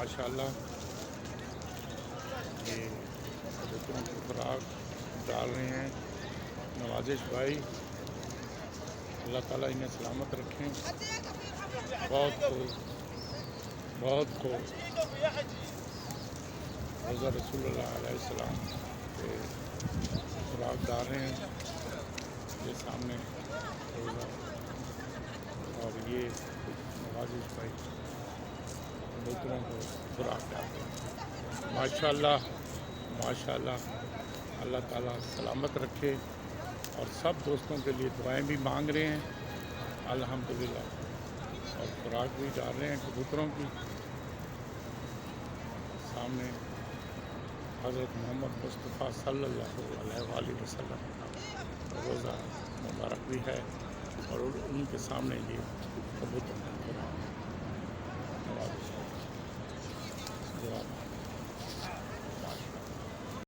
माशाल्लाह ये कबूतरों की खुराक डाल रहे हैं नवाजिश भाई। अल्लाह ताला इन्हें सलामत रखें। बहुत खूब रोज़ा रसूलुल्लाह अलैहिस्सलाम के खुराक डाल रहे हैं। ये सामने रोज़ा और ये नवाजिश भाई कबूतरों को खुराक डालते हैं। माशाल्लाह माशाल्लाह अल्लाह ताला सलामत रखे और सब दोस्तों के लिए दुआएं भी मांग रहे हैं अल्हम्दुलिल्लाह और खुराक भी डाल रहे हैं कबूतरों की। सामने हज़रत मोहम्मद मुस्तफ़ा सल्लल्लाहु अलैहि वसल्लम का रोज़ा मुबारक भी है और उनके सामने ये कबूतर का खुराक नवाज़